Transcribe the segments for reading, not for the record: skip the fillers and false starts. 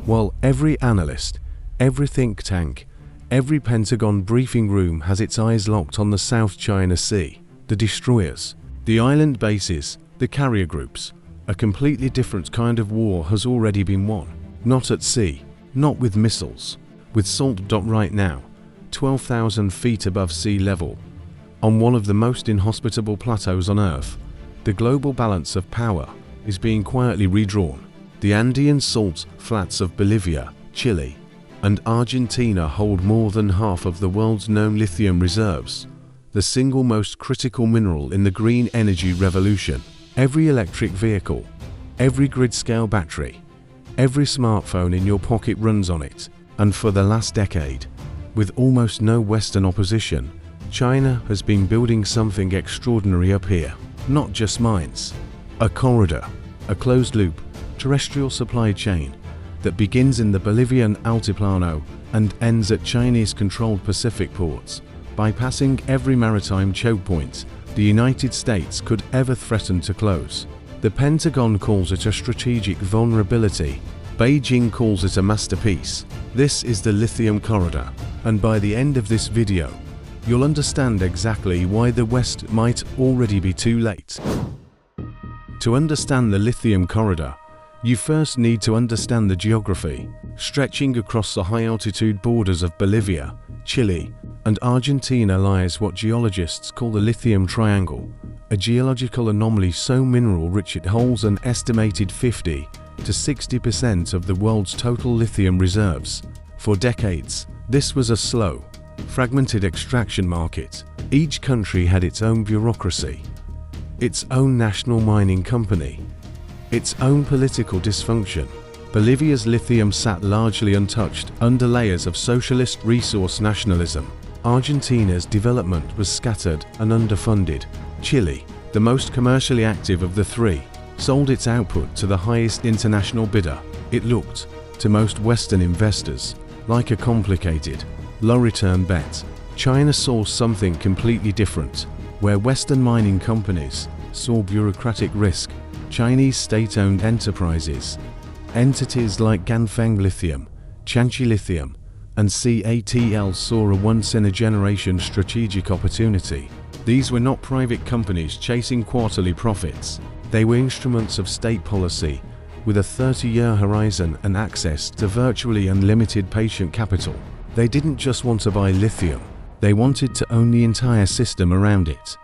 While every analyst, every think tank, every Pentagon briefing room has its eyes locked on the South China Sea, the destroyers, the island bases, the carrier groups, a completely different kind of war has already been won. Not at sea, not with missiles, with salt. Right now, 12,000 feet above sea level, on one of the most inhospitable plateaus on Earth, the global balance of power is being quietly redrawn. The Andean salt flats of Bolivia, Chile, and Argentina hold more than half of the world's known lithium reserves, the single most critical mineral in the green energy revolution. Every electric vehicle, every grid-scale battery, every smartphone in your pocket runs on it. And for the last decade, with almost no Western opposition, China has been building something extraordinary up here. Not just mines. A corridor, a closed-loop, terrestrial supply chain that begins in the Bolivian Altiplano and ends at Chinese-controlled Pacific ports, bypassing every maritime choke point the United States could ever threaten to close. The Pentagon calls it a strategic vulnerability. Beijing calls it a masterpiece. This is the Lithium Corridor, and by the end of this video, you'll understand exactly why the West might already be too late. To understand the Lithium Corridor, you first need to understand the geography. Stretching across the high-altitude borders of Bolivia, Chile, and Argentina lies what geologists call the Lithium Triangle, a geological anomaly so mineral-rich it holds an estimated 50 to 60% of the world's total lithium reserves. For decades, this was a slow, fragmented extraction market. Each country had its own bureaucracy, its own national mining company, its own political dysfunction. Bolivia's lithium sat largely untouched under layers of socialist resource nationalism. Argentina's development was scattered and underfunded. Chile, the most commercially active of the three, sold its output to the highest international bidder. It looked, to most Western investors, like a complicated, low-return bet. China saw something completely different. Where Western mining companies saw bureaucratic risk, Chinese state-owned enterprises, entities like Ganfeng Lithium, Tianqi Lithium, and CATL saw a once-in-a-generation strategic opportunity. These were not private companies chasing quarterly profits. They were instruments of state policy, with a 30-year horizon and access to virtually unlimited patient capital. They didn't just want to buy lithium, they wanted to own the entire system around it.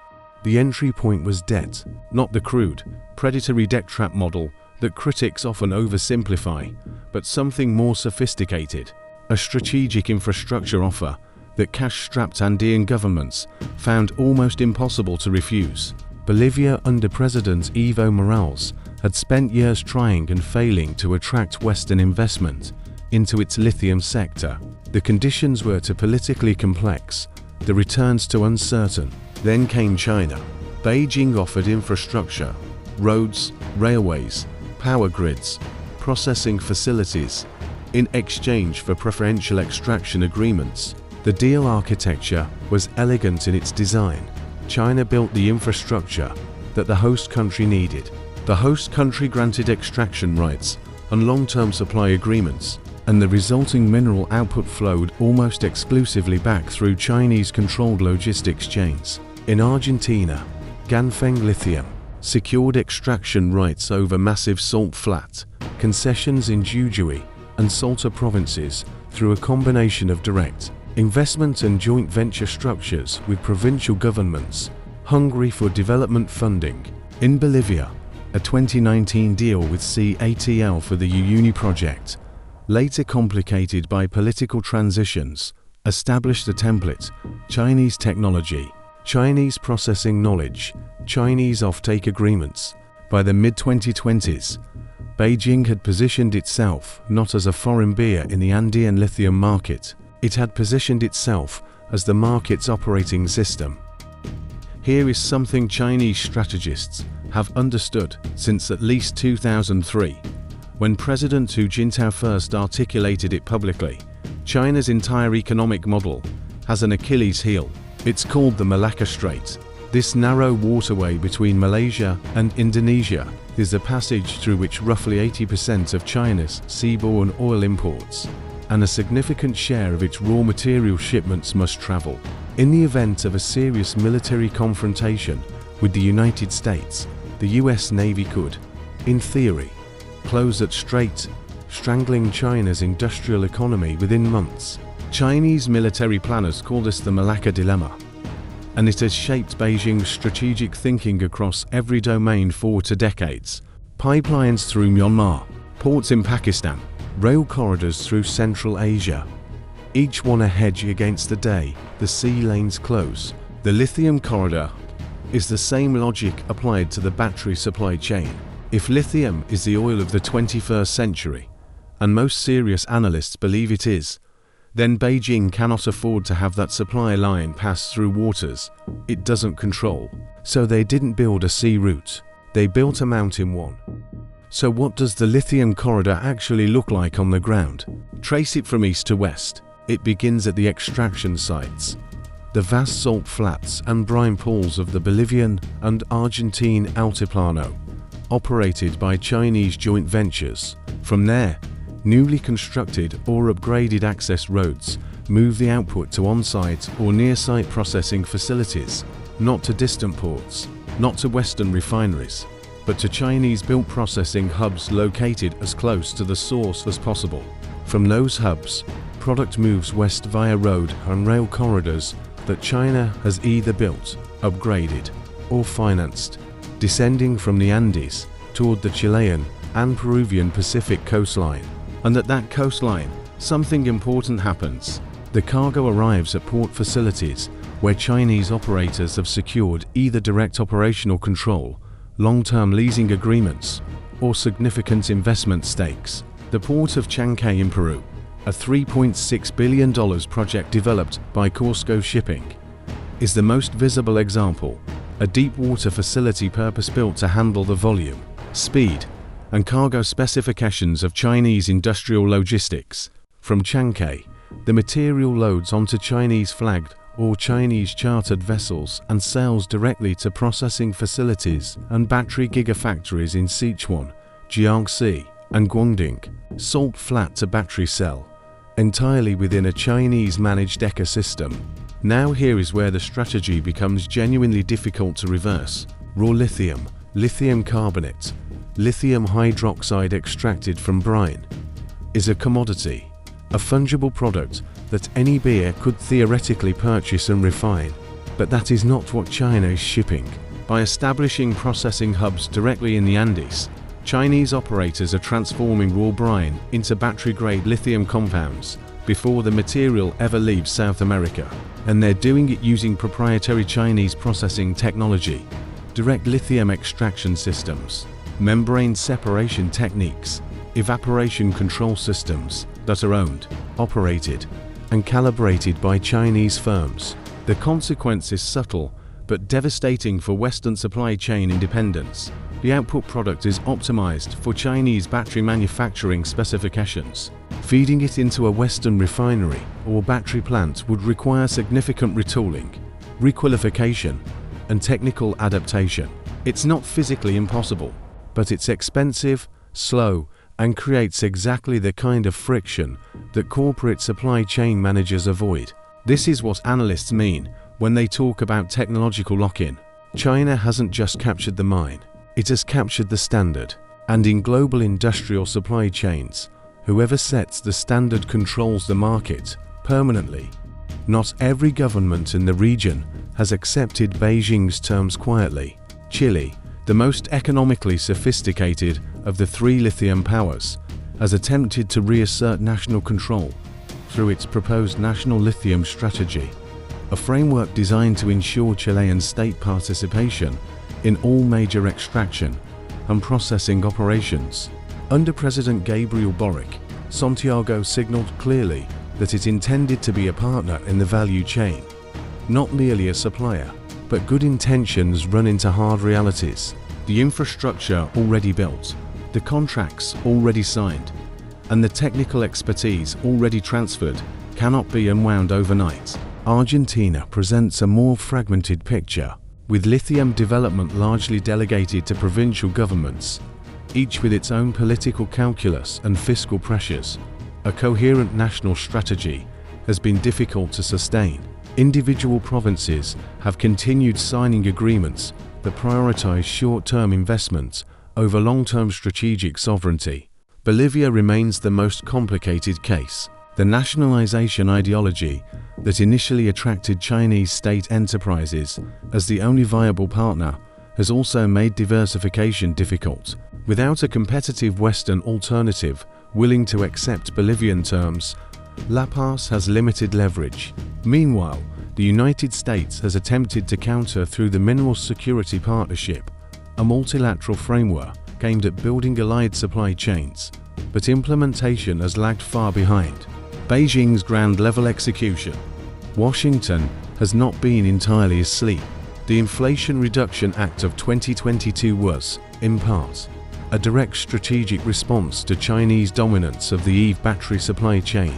The entry point was debt, not the crude, predatory debt trap model that critics often oversimplify, but something more sophisticated, a strategic infrastructure offer that cash-strapped Andean governments found almost impossible to refuse. Bolivia under President Evo Morales had spent years trying and failing to attract Western investment into its lithium sector. The conditions were too politically complex, the returns too uncertain. Then came China. Beijing offered infrastructure, roads, railways, power grids, processing facilities, in exchange for preferential extraction agreements. The deal architecture was elegant in its design. China built the infrastructure that the host country needed. The host country granted extraction rights and long-term supply agreements, and the resulting mineral output flowed almost exclusively back through Chinese-controlled logistics chains. In Argentina, Ganfeng Lithium secured extraction rights over massive salt flat concessions in Jujuy and Salta provinces through a combination of direct investment and joint venture structures with provincial governments hungry for development funding. In Bolivia, a 2019 deal with CATL for the Uyuni project, later complicated by political transitions, established a template: Chinese technology, Chinese processing knowledge, Chinese offtake agreements. By the mid-2020s, Beijing had positioned itself not as a foreign bear in the Andean lithium market. It had positioned itself as the market's operating system. Here is something Chinese strategists have understood since at least 2003, when President Hu Jintao first articulated it publicly. China's entire economic model has an Achilles heel. It's called the Malacca Strait. This narrow waterway between Malaysia and Indonesia is the passage through which roughly 80% of China's seaborne oil imports and a significant share of its raw material shipments must travel. In the event of a serious military confrontation with the United States, the US Navy could, in theory, close that strait, strangling China's industrial economy within months. Chinese military planners call this the Malacca Dilemma, and it has shaped Beijing's strategic thinking across every domain for decades. Pipelines through Myanmar, ports in Pakistan, rail corridors through Central Asia, each one a hedge against the day the sea lanes close. The Lithium Corridor is the same logic applied to the battery supply chain. If lithium is the oil of the 21st century, and most serious analysts believe it is, then Beijing cannot afford to have that supply line pass through waters it doesn't control. So they didn't build a sea route, they built a mountain one. So what does the Lithium Corridor actually look like on the ground? Trace it from east to west. It begins at the extraction sites, the vast salt flats and brine pools of the Bolivian and Argentine Altiplano, operated by Chinese joint ventures. From there, newly constructed or upgraded access roads move the output to on-site or near-site processing facilities, not to distant ports, not to Western refineries, but to Chinese-built processing hubs located as close to the source as possible. From those hubs, product moves west via road and rail corridors that China has either built, upgraded, or financed, descending from the Andes toward the Chilean and Peruvian Pacific coastline. And at that coastline, something important happens. The cargo arrives at port facilities where Chinese operators have secured either direct operational control, long-term leasing agreements, or significant investment stakes. The port of Tianqi in Peru, a $3.6 billion project developed by Costco Shipping, is the most visible example, a deep-water facility purpose-built to handle the volume, speed, and cargo specifications of Chinese industrial logistics. From Tianqi, the material loads onto Chinese-flagged or Chinese-chartered vessels and sails directly to processing facilities and battery gigafactories in Sichuan, Jiangxi, and Guangdong, salt flat to battery cell, entirely within a Chinese-managed ecosystem. Now here is where the strategy becomes genuinely difficult to reverse. Raw lithium, lithium carbonate, lithium hydroxide extracted from brine, is a commodity, a fungible product that any buyer could theoretically purchase and refine. But that is not what China is shipping. By establishing processing hubs directly in the Andes, Chinese operators are transforming raw brine into battery-grade lithium compounds before the material ever leaves South America. And they're doing it using proprietary Chinese processing technology, direct lithium extraction systems, membrane separation techniques, evaporation control systems that are owned, operated, and calibrated by Chinese firms. The consequence is subtle but devastating for Western supply chain independence. The output product is optimized for Chinese battery manufacturing specifications. Feeding it into a Western refinery or battery plant would require significant retooling, requalification, and technical adaptation. It's not physically impossible, but it's expensive, slow, and creates exactly the kind of friction that corporate supply chain managers avoid. This is what analysts mean when they talk about technological lock-in. China hasn't just captured the mine, it has captured the standard. And in global industrial supply chains, whoever sets the standard controls the market permanently. Not every government in the region has accepted Beijing's terms quietly. Chile, the most economically sophisticated of the three lithium powers, has attempted to reassert national control through its proposed National Lithium Strategy, a framework designed to ensure Chilean state participation in all major extraction and processing operations. Under President Gabriel Boric, Santiago signaled clearly that it intended to be a partner in the value chain, not merely a supplier. But good intentions run into hard realities. The infrastructure already built, the contracts already signed, and the technical expertise already transferred cannot be unwound overnight. Argentina presents a more fragmented picture. with lithium development largely delegated to provincial governments, each with its own political calculus and fiscal pressures. A coherent national strategy has been difficult to sustain. Individual provinces have continued signing agreements that prioritize short-term investments over long-term strategic sovereignty. Bolivia remains the most complicated case. The nationalization ideology that initially attracted Chinese state enterprises as the only viable partner has also made diversification difficult. Without a competitive Western alternative willing to accept Bolivian terms, La Paz has limited leverage. Meanwhile, the United States has attempted to counter through the Mineral Security Partnership, a multilateral framework aimed at building allied supply chains, but implementation has lagged far behind. Beijing's ground-level execution. Washington has not been entirely asleep. The Inflation Reduction Act of 2022 was, in part, a direct strategic response to Chinese dominance of the EV battery supply chain,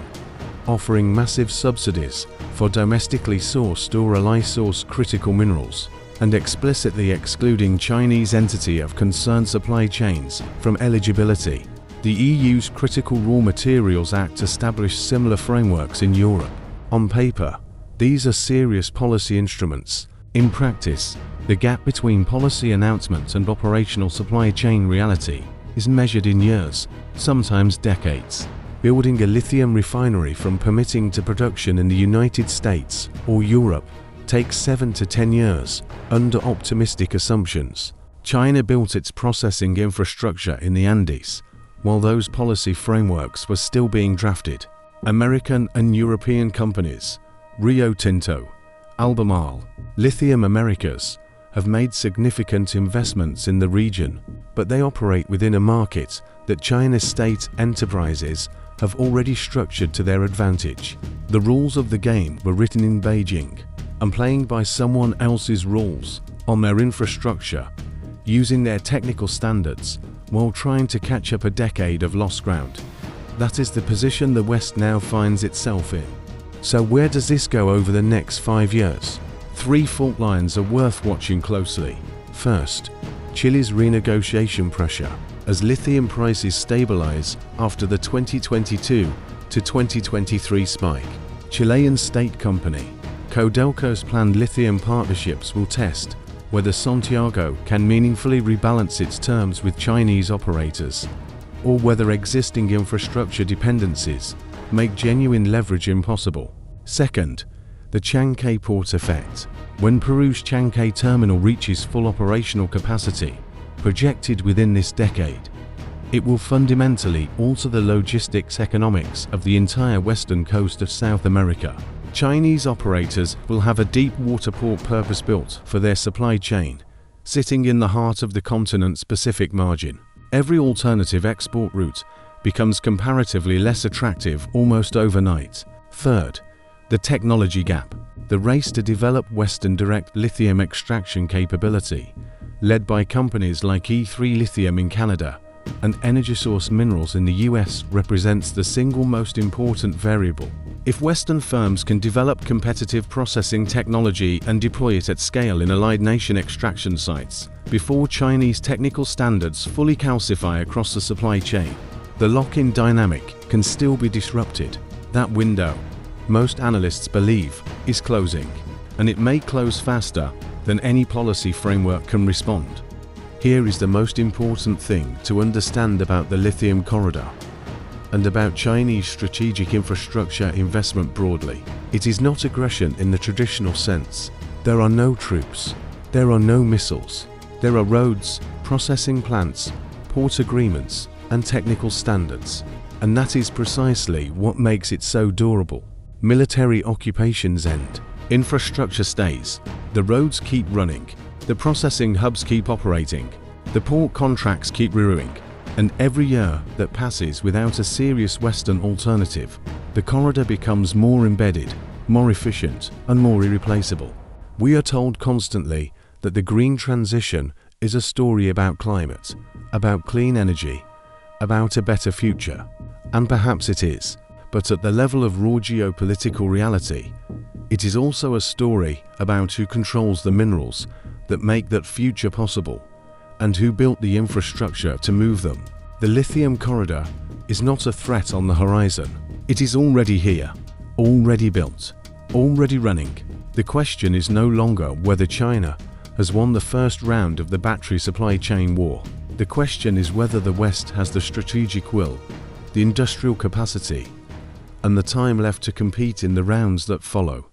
offering massive subsidies for domestically sourced or ally-sourced critical minerals, and explicitly excluding Chinese entity of concerned supply chains from eligibility. The EU's Critical Raw Materials Act established similar frameworks in Europe. On paper, these are serious policy instruments. In practice, the gap between policy announcement and operational supply chain reality is measured in years, sometimes decades. Building a lithium refinery from permitting to production in the United States or Europe takes 7 to 10 years, under optimistic assumptions. China built its processing infrastructure in the Andes, while those policy frameworks were still being drafted. American and European companies, Rio Tinto, Albemarle, Lithium Americas, have made significant investments in the region, but they operate within a market that China's state enterprises have already structured to their advantage. The rules of the game were written in Beijing, and playing by someone else's rules on their infrastructure, using their technical standards while trying to catch up a decade of lost ground. That is the position the West now finds itself in. So where does this go over the next 5 years? 3 fault lines are worth watching closely. First, Chile's renegotiation pressure as lithium prices stabilize after the 2022 to 2023 spike. Chilean state company Codelco's planned lithium partnerships will test whether Santiago can meaningfully rebalance its terms with Chinese operators, or whether existing infrastructure dependencies make genuine leverage impossible. Second, the Tianqi port effect. When Peru's Tianqi terminal reaches full operational capacity, projected within this decade, it will fundamentally alter the logistics economics of the entire western coast of South America. Chinese operators will have a deep water port purpose-built for their supply chain, sitting in the heart of the continent's Pacific margin. Every alternative export route becomes comparatively less attractive almost overnight. Third, the technology gap. The race to develop Western direct lithium extraction capability, led by companies like E3 Lithium in Canada and EnergySource Minerals in the US, represents the single most important variable. If Western firms can develop competitive processing technology and deploy it at scale in allied nation extraction sites before Chinese technical standards fully calcify across the supply chain, the lock-in dynamic can still be disrupted. That window, most analysts believe, is closing, and it may close faster than any policy framework can respond. Here is the most important thing to understand about the Lithium Corridor and about Chinese strategic infrastructure investment broadly. It is not aggression in the traditional sense. There are no troops, there are no missiles, there are roads, processing plants, port agreements, and technical standards. And that is precisely what makes it so durable. Military occupations end, infrastructure stays, the roads keep running, the processing hubs keep operating, the port contracts keep renewing, and every year that passes without a serious Western alternative, the corridor becomes more embedded, more efficient, and more irreplaceable. We are told constantly that the green transition is a story about climate, about clean energy, about a better future. And perhaps it is, but at the level of raw geopolitical reality, it is also a story about who controls the minerals that make that future possible, and who built the infrastructure to move them. The Lithium Corridor is not a threat on the horizon. It is already here, already built, already running. The question is no longer whether China has won the first round of the battery supply chain war. The question is whether the West has the strategic will, the industrial capacity, and the time left to compete in the rounds that follow.